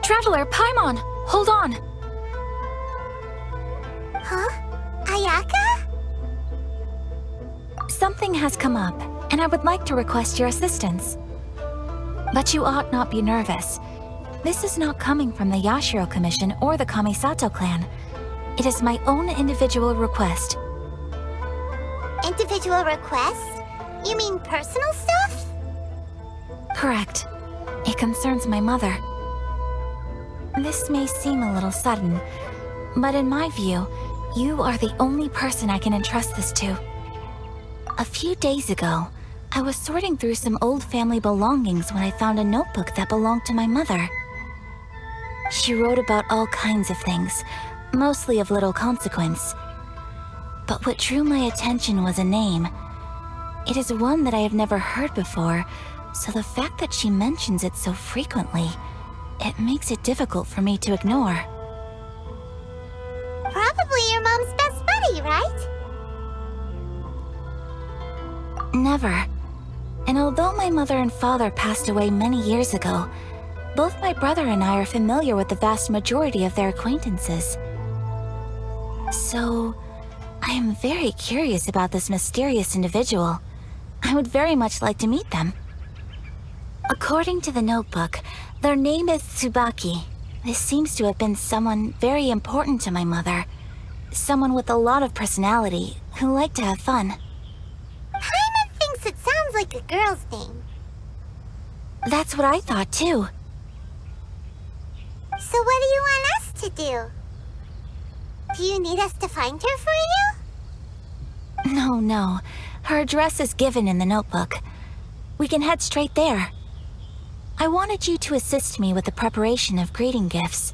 Traveler, Paimon! Hold on! Huh? Ayaka? Something has come up, and I would like to request your assistance. But you ought not be nervous. This is not coming from the Yashiro Commission or the Kamisato clan. It is my own individual request. Individual requests? You mean personal stuff? Correct. It concerns my mother. This may seem a little sudden, but in my view, you are the only person I can entrust this to. A few days ago, I was sorting through some old family belongings when I found a notebook that belonged to my mother. She wrote about all kinds of things, mostly of little consequence. But what drew my attention was a name. It is one that I have never heard before, so the fact that she mentions it so frequently, it makes it difficult for me to ignore. Probably your mom's best buddy, right? Never. And although my mother and father passed away many years ago, both my brother and I are familiar with the vast majority of their acquaintances. So, I am very curious about this mysterious individual. I would very much like to meet them. According to the notebook, their name is Tsubaki. This seems to have been someone very important to my mother. Someone with a lot of personality, who liked to have fun. Paimon thinks it sounds like a girl's name. That's what I thought too. So what do you want us to do? Do you need us to find her for you? No. Her address is given in the notebook. We can head straight there. I wanted you to assist me with the preparation of greeting gifts.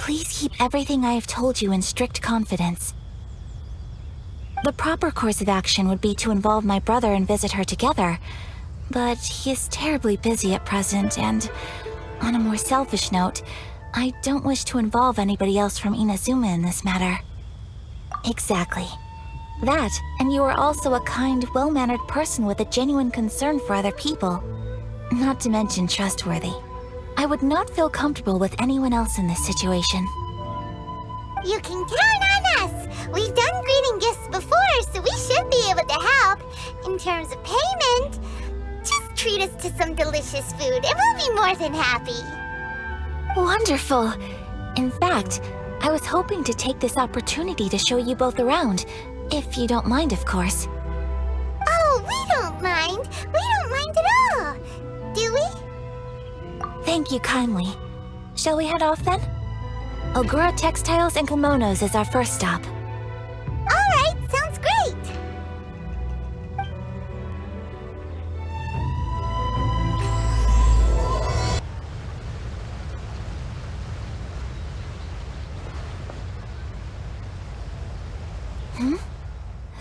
Please keep everything I have told you in strict confidence. The proper course of action would be to involve my brother and visit her together, but he is terribly busy at present, and on a more selfish note, I don't wish to involve anybody else from Inazuma in this matter. Exactly. That, and you are also a kind, well-mannered person with a genuine concern for other people. Not to mention trustworthy. I would not feel comfortable with anyone else in this situation. You can count on us! We've done greeting gifts before, so we should be able to help. In terms of payment, just treat us to some delicious food and we'll be more than happy. Wonderful! In fact, I was hoping to take this opportunity to show you both around, if you don't mind, of course. Oh, we don't mind. We don't mind at all. Do we? Thank you kindly. Shall we head off then? Ogura Textiles and Kimonos is our first stop. Alright, sounds great!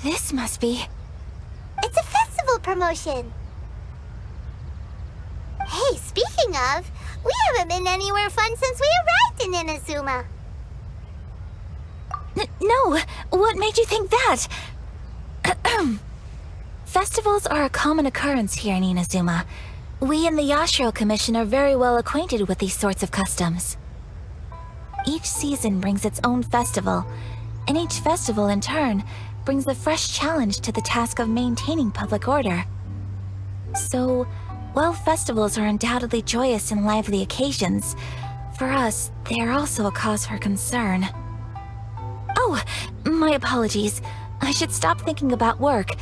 This must be... It's a festival promotion. Hey, speaking of, we haven't been anywhere fun since we arrived in Inazuma. No! What made you think that? Festivals are a common occurrence here in Inazuma. We in the Yashiro Commission are very well acquainted with these sorts of customs. Each season brings its own festival, and each festival in turn brings a fresh challenge to the task of maintaining public order. So, while festivals are undoubtedly joyous and lively occasions, for us, they are also a cause for concern. Oh, my apologies. I should stop thinking about work.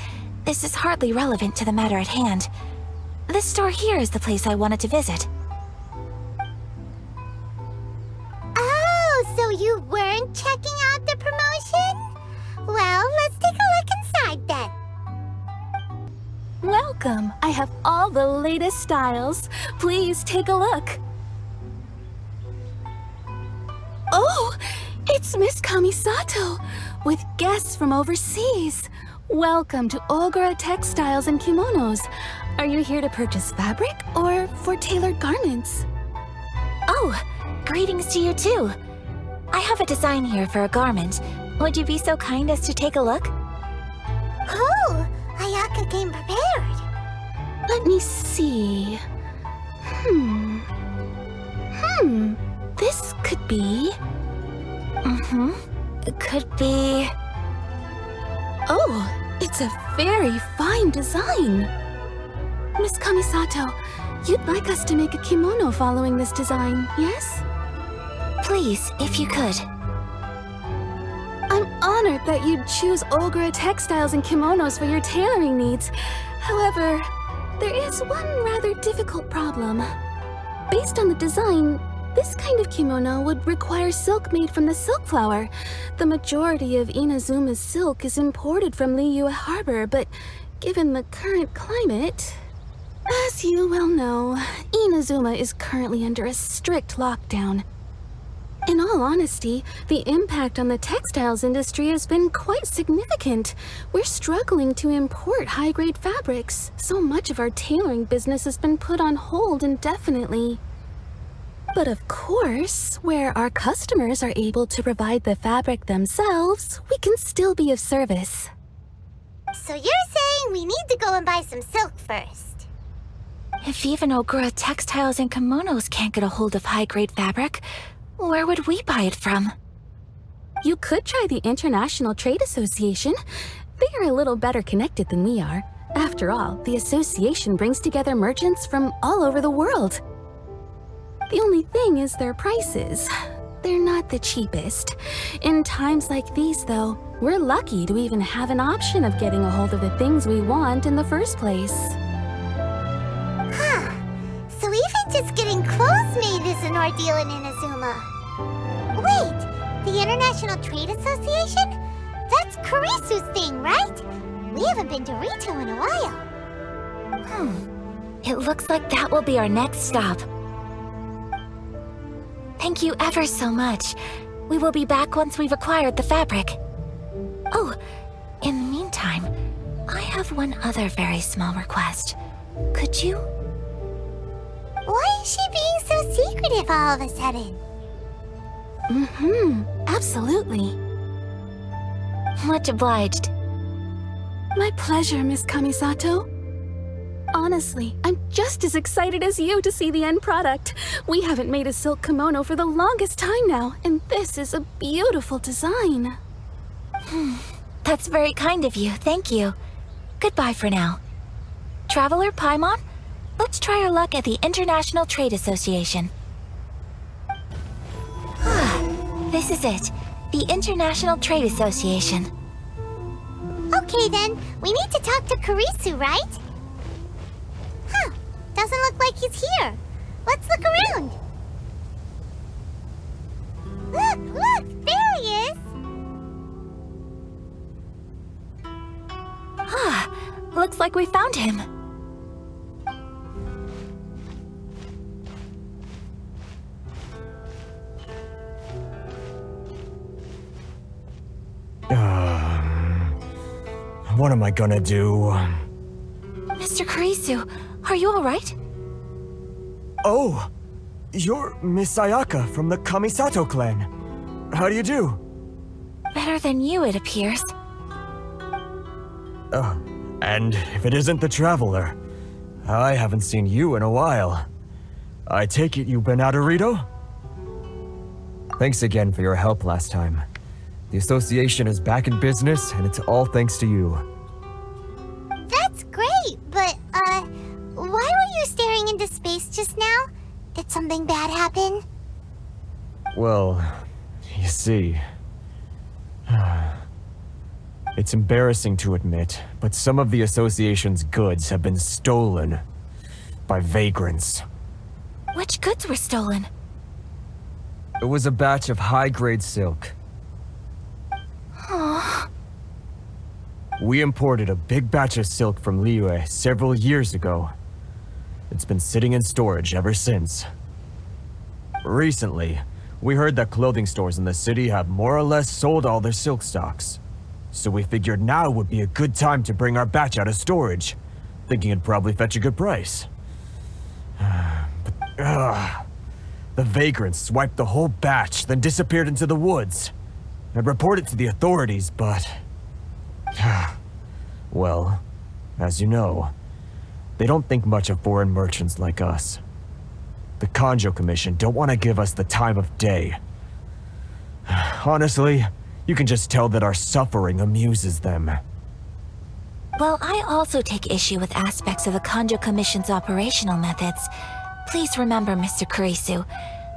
This is hardly relevant to the matter at hand. This store here is the place I wanted to visit. Oh, so you weren't checking out the promotion? Well, let's take a look inside then. Welcome! I have all the latest styles. Please take a look. Oh! It's Miss Kamisato, with guests from overseas. Welcome to Ogura Textiles and Kimonos. Are you here to purchase fabric or for tailored garments? Oh, greetings to you too. I have a design here for a garment. Would you be so kind as to take a look? Oh, Ayaka came prepared. Let me see. be... It could be... Oh, it's a very fine design. Miss Kamisato, you'd like us to make a kimono following this design, yes? Please, if you could. I'm honored that you'd choose Ogura textiles and kimonos for your tailoring needs. However, there is one rather difficult problem. Based on the design, this kind of kimono would require silk made from the silk flower. The majority of Inazuma's silk is imported from Liyue Harbor, but given the current climate... As you well know, Inazuma is currently under a strict lockdown. In all honesty, the impact on the textiles industry has been quite significant. We're struggling to import high-grade fabrics. So much of our tailoring business has been put on hold indefinitely. But of course, where our customers are able to provide the fabric themselves, we can still be of service. So you're saying we need to go and buy some silk first? If even Ogura textiles and kimonos can't get a hold of high-grade fabric, where would we buy it from? You could try the International Trade Association. They are a little better connected than we are. After all, the association brings together merchants from all over the world. The only thing is their prices. They're not the cheapest. In times like these, though, we're lucky to even have an option of getting a hold of the things we want in the first place. Huh. So even just getting clothes made is an ordeal in Inazuma. Wait, the International Trade Association? That's Kurisu's thing, right? We haven't been to Rito in a while. It looks like that will be our next stop. Thank you ever so much. We will be back once we've acquired the fabric. Oh, in the meantime, I have one other very small request. Could you? Why is she being so secretive all of a sudden? Absolutely. Much obliged. My pleasure, Miss Kamisato. Honestly, I'm just as excited as you to see the end product. We haven't made a silk kimono for the longest time now, and this is a beautiful design. That's very kind of you, thank you. Goodbye for now. Traveler Paimon, let's try our luck at the International Trade Association. This is it, the International Trade Association. Okay then, we need to talk to Kurisu, right? Huh, doesn't look like he's here. Let's look around. Look, there he is. Looks like we found him. What am I gonna do? Mr. Kurisu, are you alright? Oh, you're Miss Sayaka from the Kamisato clan. How do you do? Better than you, it appears. And if it isn't the Traveler, I haven't seen you in a while. I take it you've been out of Rito? Thanks again for your help last time. The association is back in business, and it's all thanks to you. That's great, but, why were you staring into space just now? Did something bad happen? Well, you see... It's embarrassing to admit, but some of the association's goods have been stolen by vagrants. Which goods were stolen? It was a batch of high-grade silk. We imported a big batch of silk from Liyue several years ago. It's been sitting in storage ever since. Recently, we heard that clothing stores in the city have more or less sold all their silk stocks. So we figured now would be a good time to bring our batch out of storage, thinking it'd probably fetch a good price. But, the vagrants swiped the whole batch, then disappeared into the woods. I'd report it to the authorities, but... well, as you know, they don't think much of foreign merchants like us. The Kanjo Commission don't want to give us the time of day, Honestly, you can just tell that our suffering amuses them. Well, I also take issue with aspects of the Kanjo Commission's operational methods. Please remember, Mr. Kurisu,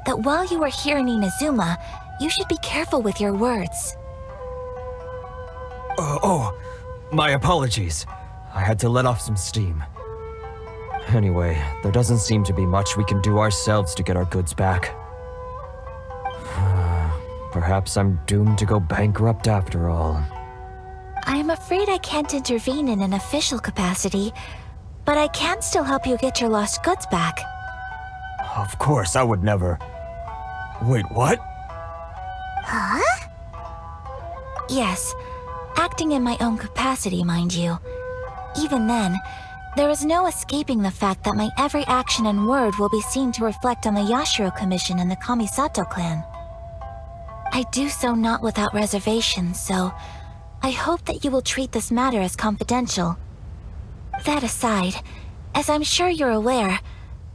that while you are here in Inazuma, you should be careful with your words. My apologies. I had to let off some steam. Anyway, there doesn't seem to be much we can do ourselves to get our goods back. Perhaps I'm doomed to go bankrupt after all. I am afraid I can't intervene in an official capacity, but I can still help you get your lost goods back. Of course, I would never... Wait, what? Huh? Yes, acting in my own capacity, mind you. Even then, there is no escaping the fact that my every action and word will be seen to reflect on the Yashiro Commission and the Kamisato clan. I do so not without reservation, so I hope that you will treat this matter as confidential. That aside, as I'm sure you're aware,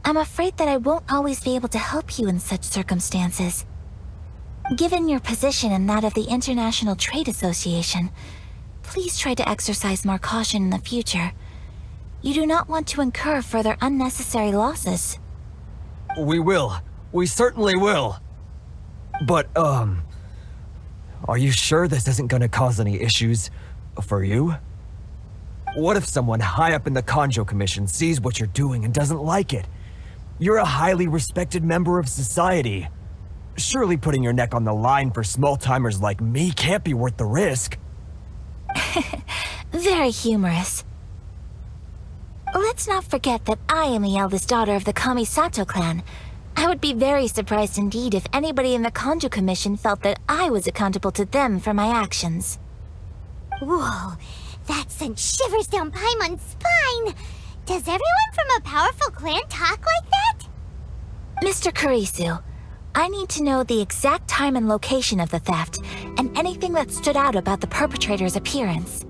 I'm afraid that I won't always be able to help you in such circumstances. Given your position and that of the International Trade Association, please try to exercise more caution in the future. You do not want to incur further unnecessary losses. We will. We certainly will. But, are you sure this isn't gonna cause any issues for you? What if someone high up in the Kanjo Commission sees what you're doing and doesn't like it? You're a highly respected member of society. Surely putting your neck on the line for small-timers like me can't be worth the risk. Very humorous. Let's not forget that I am the eldest daughter of the Kamisato clan. I would be very surprised indeed if anybody in the Kanjo Commission felt that I was accountable to them for my actions. Whoa, that sent shivers down Paimon's spine. Does everyone from a powerful clan talk like that? Mr. Kurisu, I need to know the exact time and location of the theft, and anything that stood out about the perpetrator's appearance.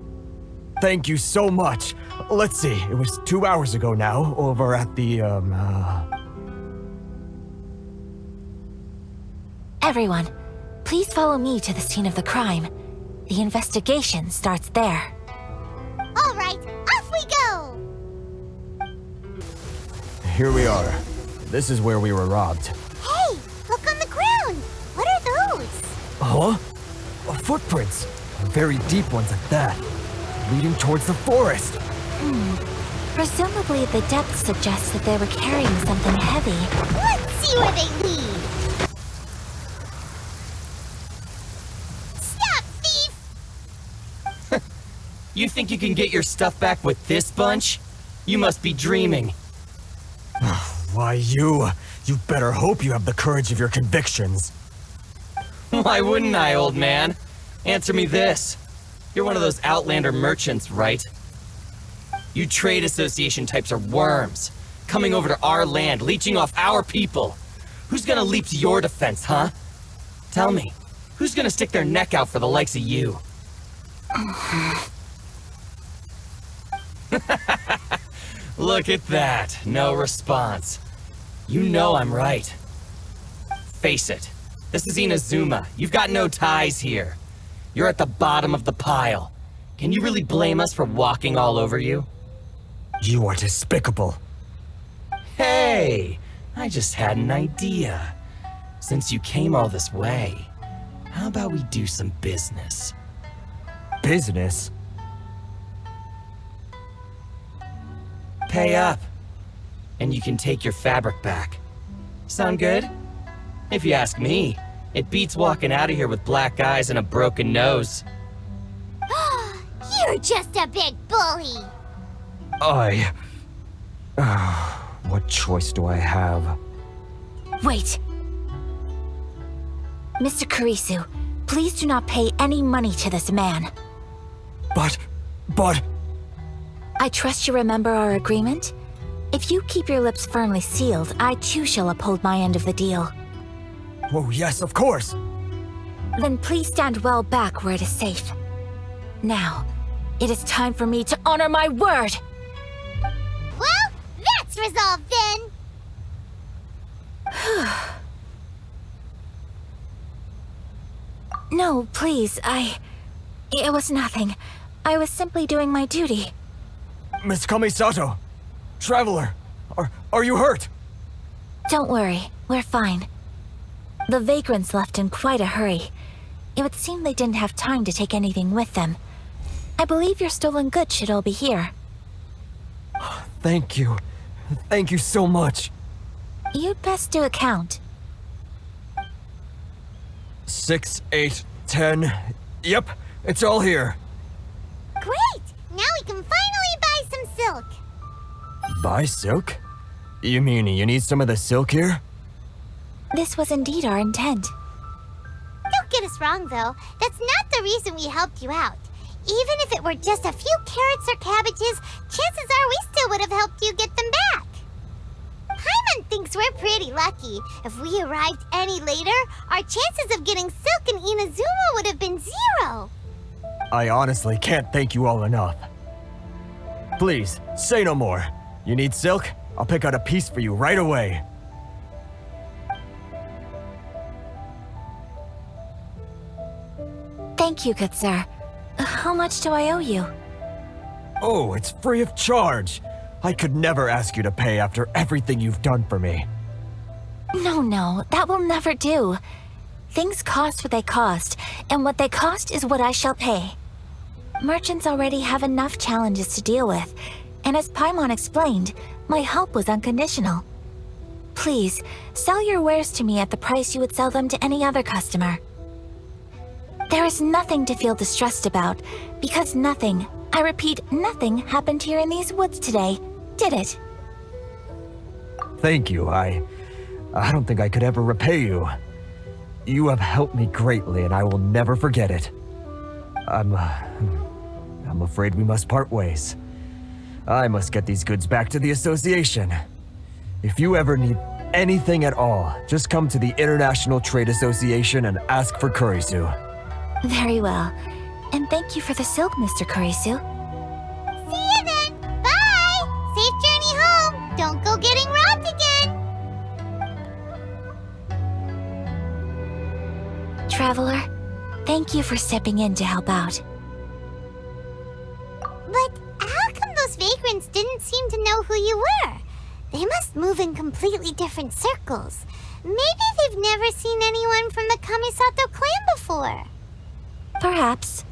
Thank you so much. Let's see, it was 2 hours ago now, over at the, Everyone, please follow me to the scene of the crime. The investigation starts there. All right, off we go! Here we are. This is where we were robbed. Hey, look on the ground! What are those? Huh? Footprints. Very deep ones at that. Leading towards the forest. Presumably the depth suggests that they were carrying something heavy. Let's see where they lead! Stop, thief! You think you can get your stuff back with this bunch? You must be dreaming. Why, you better hope you have the courage of your convictions. Why wouldn't I, old man? Answer me this. You're one of those Outlander merchants, right? You trade association types are worms, coming over to our land, leeching off our people. Who's gonna leap to your defense, huh? Tell me, who's gonna stick their neck out for the likes of you? Look at that, no response. You know I'm right. Face it, this is Inazuma. You've got no ties here. You're at the bottom of the pile. Can you really blame us for walking all over you? You are despicable. Hey, I just had an idea. Since you came all this way, how about we do some business? Business? Pay up, and you can take your fabric back. Sound good? If you ask me, it beats walking out of here with black eyes and a broken nose. You're just a big bully! What choice do I have? Wait! Mr. Kurisu, please do not pay any money to this man. But... I trust you remember our agreement? If you keep your lips firmly sealed, I too shall uphold my end of the deal. Oh, yes, of course. Then please stand well back where it is safe. Now, it is time for me to honor my word! Well, that's resolved then! No, please, It was nothing. I was simply doing my duty. Miss Kamisato! Traveler! Are you hurt? Don't worry, we're fine. The vagrants left in quite a hurry. It would seem they didn't have time to take anything with them. I believe your stolen goods should all be here. Thank you. Thank you so much. You'd best do a count. 6, 8, 10. Yep, it's all here. Great! Now we can finally buy some silk. Buy silk? You mean you need some of the silk here? This was indeed our intent. Don't get us wrong, though. That's not the reason we helped you out. Even if it were just a few carrots or cabbages, chances are we still would have helped you get them back. Paimon thinks we're pretty lucky. If we arrived any later, our chances of getting silk in Inazuma would have been 0. I honestly can't thank you all enough. Please, say no more. You need silk? I'll pick out a piece for you right away. Thank you, good sir. How much do I owe you? Oh, it's free of charge. I could never ask you to pay after everything you've done for me. No, that will never do. Things cost what they cost, and what they cost is what I shall pay. Merchants already have enough challenges to deal with, and as Paimon explained, my help was unconditional. Please, sell your wares to me at the price you would sell them to any other customer. There is nothing to feel distressed about, because nothing, I repeat, nothing happened here in these woods today, did it? Thank you. I don't think I could ever repay you. You have helped me greatly, and I will never forget it. I'm afraid we must part ways. I must get these goods back to the association. If you ever need anything at all, just come to the International Trade Association and ask for Kurisu. Very well. And thank you for the silk, Mr. Kurisu. See you then! Bye! Safe journey home! Don't go getting robbed again! Traveler, thank you for stepping in to help out. But how come those vagrants didn't seem to know who you were? They must move in completely different circles. Maybe they've never seen anyone from the Kamisato clan before. Perhaps.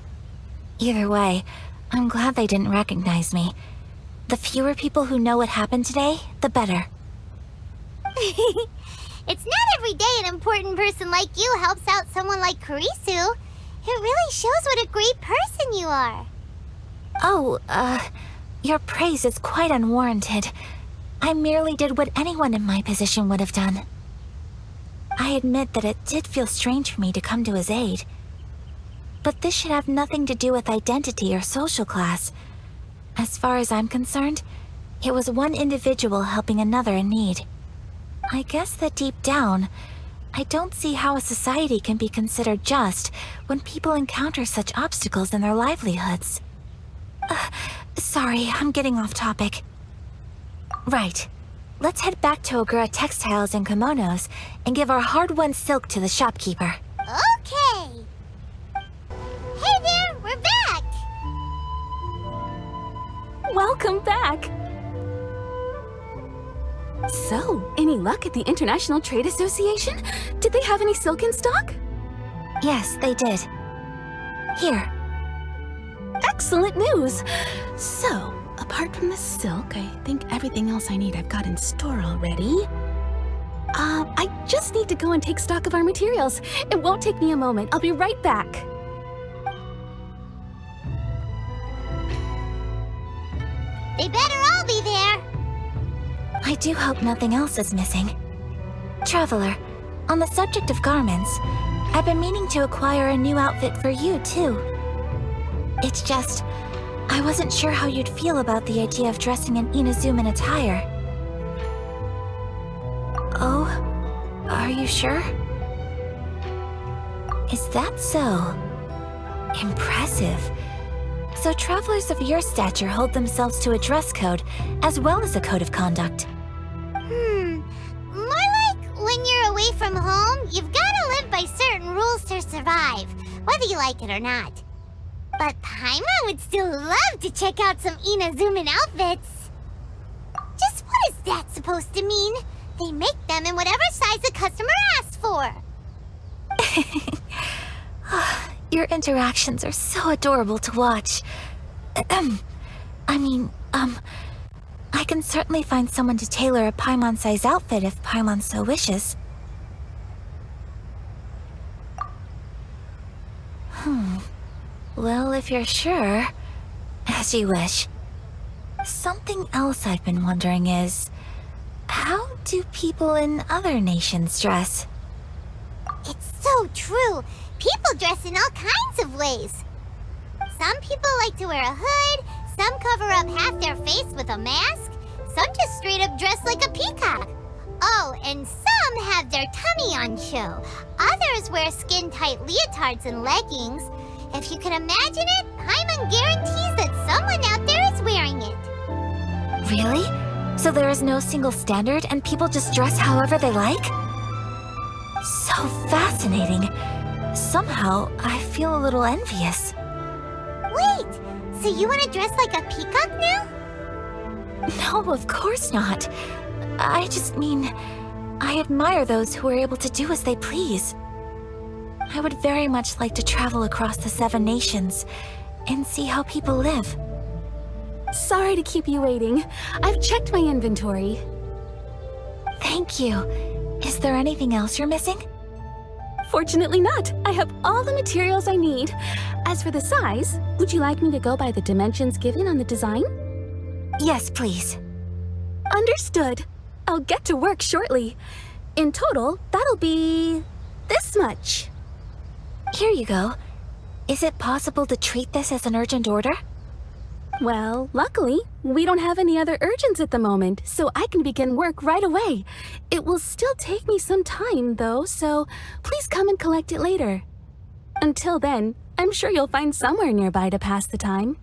Either way, I'm glad they didn't recognize me. The fewer people who know what happened today, the better. It's not every day an important person like you helps out someone like Kurisu. It really shows what a great person you are. Oh, your praise is quite unwarranted. I merely did what anyone in my position would have done. I admit that it did feel strange for me to come to his aid. But this should have nothing to do with identity or social class. As far as I'm concerned, it was one individual helping another in need. I guess that deep down, I don't see how a society can be considered just when people encounter such obstacles in their livelihoods. Sorry, I'm getting off topic. Right. Let's head back to Ogura Textiles and Kimonos and give our hard-won silk to the shopkeeper. Okay. Hey there, we're back! Welcome back! So, any luck at the International Trade Association? Did they have any silk in stock? Yes, they did. Here. Excellent news! So, apart from the silk, I think everything else I need I've got in store already. I just need to go and take stock of our materials. It won't take me a moment. I'll be right back. They better all be there. I do hope nothing else is missing. Traveler, on the subject of garments, I've been meaning to acquire a new outfit for you, too. It's just, I wasn't sure how you'd feel about the idea of dressing in Inazuman attire. Oh, are you sure? Is that so? Impressive. So travelers of your stature hold themselves to a dress code, as well as a code of conduct. More like when you're away from home, you've gotta live by certain rules to survive. whether you like it or not. But Paimon would still love to check out some Inazuman outfits. Just what is that supposed to mean? They make them in whatever size the customer asks for. Your interactions are so adorable to watch. I can certainly find someone to tailor a Paimon-size outfit if Paimon so wishes. Well, if you're sure, as you wish. Something else I've been wondering is, how do people in other nations dress? It's so true. People dress in all kinds of ways. Some people like to wear a hood, some cover up half their face with a mask, some just straight up dress like a peacock. Oh, and some have their tummy on show. Others wear skin-tight leotards and leggings. If you can imagine it, Paimon guarantees that someone out there is wearing it. Really? So there is no single standard and people just dress however they like? So fascinating. Somehow, I feel a little envious. Wait, so you want to dress like a peacock now? No, of course not. I just mean, I admire those who are able to do as they please. I would very much like to travel across the 7 nations and see how people live. Sorry to keep you waiting. I've checked my inventory. Thank you. Is there anything else you're missing? Fortunately not. I have all the materials I need. As for the size, would you like me to go by the dimensions given on the design? Yes, please. Understood. I'll get to work shortly. In total, that'll be this much. Here you go. Is it possible to treat this as an urgent order? Well, luckily, we don't have any other urgents at the moment, so I can begin work right away. It will still take me some time, though, so please come and collect it later. Until then, I'm sure you'll find somewhere nearby to pass the time.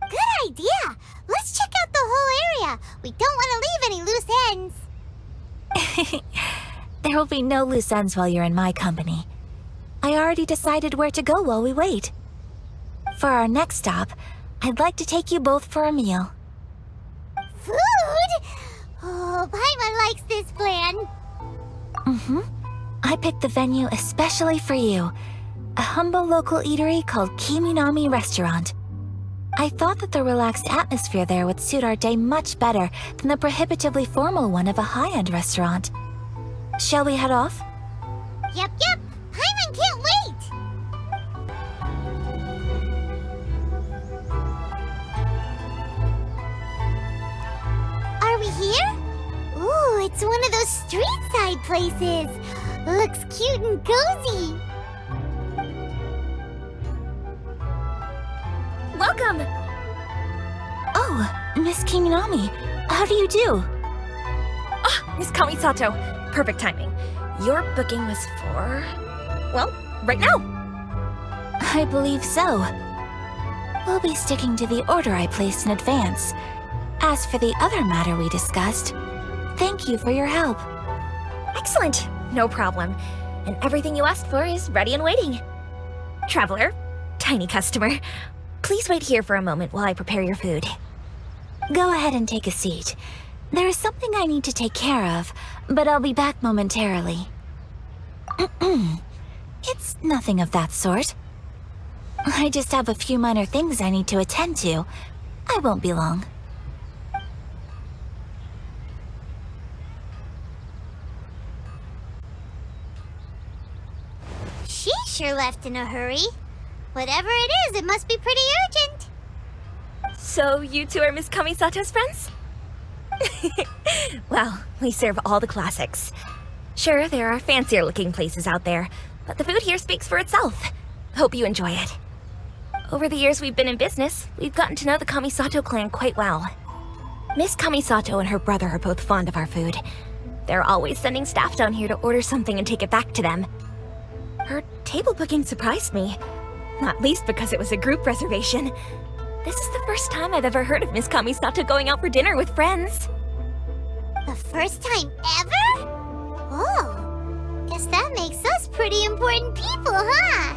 Good idea! Let's check out the whole area. We don't want to leave any loose ends. There will be no loose ends while you're in my company. I already decided where to go while we wait. For our next stop, I'd like to take you both for a meal. Food? Oh, Paimon likes this plan. I picked the venue especially for you. A humble local eatery called Kiminami Restaurant. I thought that the relaxed atmosphere there would suit our day much better than the prohibitively formal one of a high-end restaurant. Shall we head off? Yep. Paimon can't wait! Are we here? Ooh, it's one of those street-side places. Looks cute and cozy. Welcome! Oh, Miss Kiminami, how do you do? Miss Kamisato, perfect timing. Your booking was for... well, right now. I believe so. We'll be sticking to the order I placed in advance. As for the other matter we discussed, thank you for your help. Excellent, no problem. And everything you asked for is ready and waiting. Traveler, tiny customer, please wait here for a moment while I prepare your food. Go ahead and take a seat. There is something I need to take care of, but I'll be back momentarily. It's nothing of that sort. I just have a few minor things I need to attend to. I won't be long. She sure left in a hurry. Whatever it is, it must be pretty urgent. So you two are Miss Kamisato's friends? Well, we serve all the classics. Sure, there are fancier looking places out there, but the food here speaks for itself. Hope you enjoy it. Over the years we've been in business, we've gotten to know the Kamisato clan quite well. Miss Kamisato and her brother are both fond of our food. They're always sending staff down here to order something and take it back to them. Her table booking surprised me, not least because it was a group reservation. This is the first time I've ever heard of Miss Kamisato going out for dinner with friends. The first time ever? Oh, guess that makes us pretty important people, huh?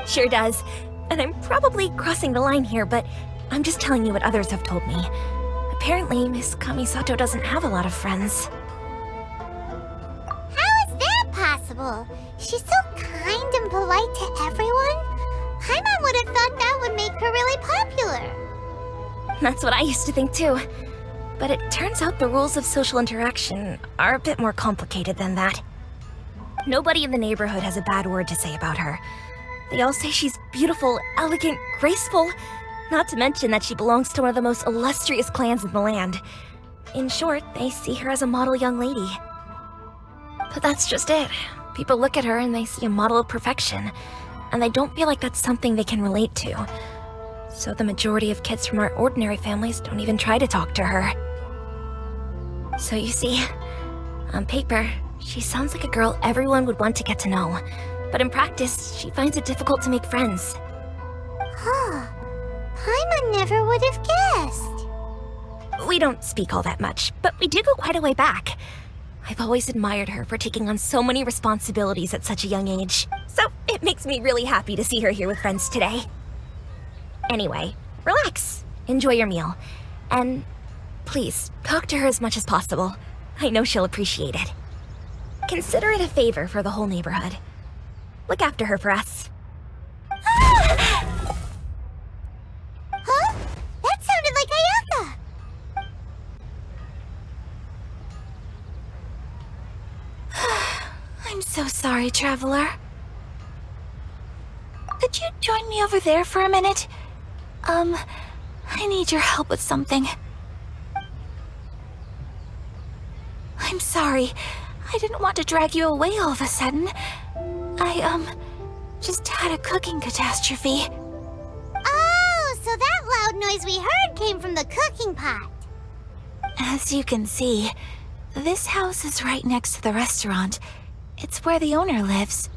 Sure does. And I'm probably crossing the line here, but I'm just telling you what others have told me. Apparently, Miss Kamisato doesn't have a lot of friends. How is that possible? She's so kind and polite to everyone. Paimon would have thought that would make her really popular. That's what I used to think too. But it turns out the rules of social interaction are a bit more complicated than that. Nobody in the neighborhood has a bad word to say about her. They all say she's beautiful, elegant, graceful, not to mention that she belongs to one of the most illustrious clans in the land. In short, they see her as a model young lady. But that's just it. People look at her and they see a model of perfection, and they don't feel like that's something they can relate to. So the majority of kids from our ordinary families don't even try to talk to her. So you see, on paper, she sounds like a girl everyone would want to get to know. But in practice, she finds it difficult to make friends. Huh. Paimon never would have guessed. We don't speak all that much, but we do go quite a way back. I've always admired her for taking on so many responsibilities at such a young age. So it makes me really happy to see her here with friends today. Anyway, relax. Enjoy your meal. And please, talk to her as much as possible. I know she'll appreciate it. Consider it a favor for the whole neighborhood. Look after her for us. Huh? That sounded like Ayaka! I'm so sorry, Traveler. Could you join me over there for a minute? I need your help with something. I'm sorry. I didn't want to drag you away all of a sudden. I, just had a cooking catastrophe. Oh, so that loud noise we heard came from the cooking pot. As you can see, this house is right next to the restaurant. It's where the owner lives.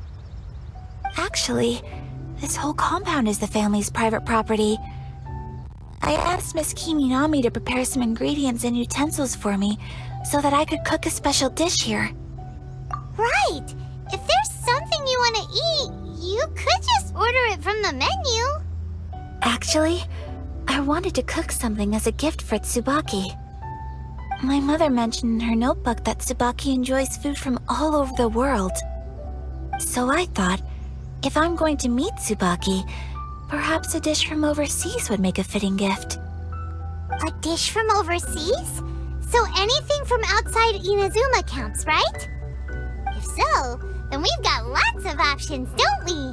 Actually, this whole compound is the family's private property. I asked Miss Kiminami to prepare some ingredients and utensils for me so that I could cook a special dish here. Right. If there's something you want to eat, you could just order it from the menu. Actually, I wanted to cook something as a gift for Tsubaki. My mother mentioned in her notebook that Tsubaki enjoys food from all over the world. So I thought, if I'm going to meet Tsubaki, perhaps a dish from overseas would make a fitting gift. A dish from overseas? So anything from outside Inazuma counts, right? If so, then we've got lots of options, don't we?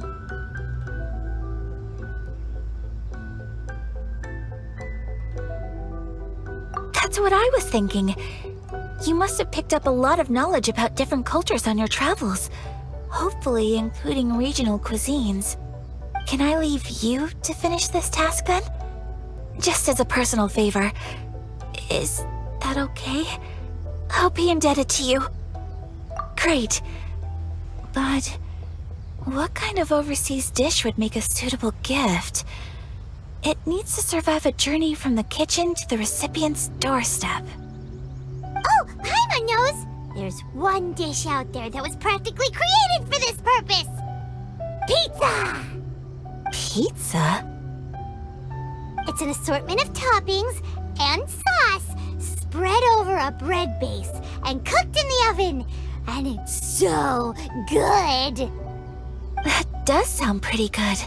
That's what I was thinking. You must have picked up a lot of knowledge about different cultures on your travels, hopefully including regional cuisines. Can I leave you to finish this task then? Just as a personal favor. Is that okay? I'll be indebted to you. Great. But what kind of overseas dish would make a suitable gift? It needs to survive a journey from the kitchen to the recipient's doorstep. Oh, Paimon knows! There's one dish out there that was practically created for this purpose! Pizza! Pizza? It's an assortment of toppings and sauce spread over a bread base and cooked in the oven. And it's so good! That does sound pretty good.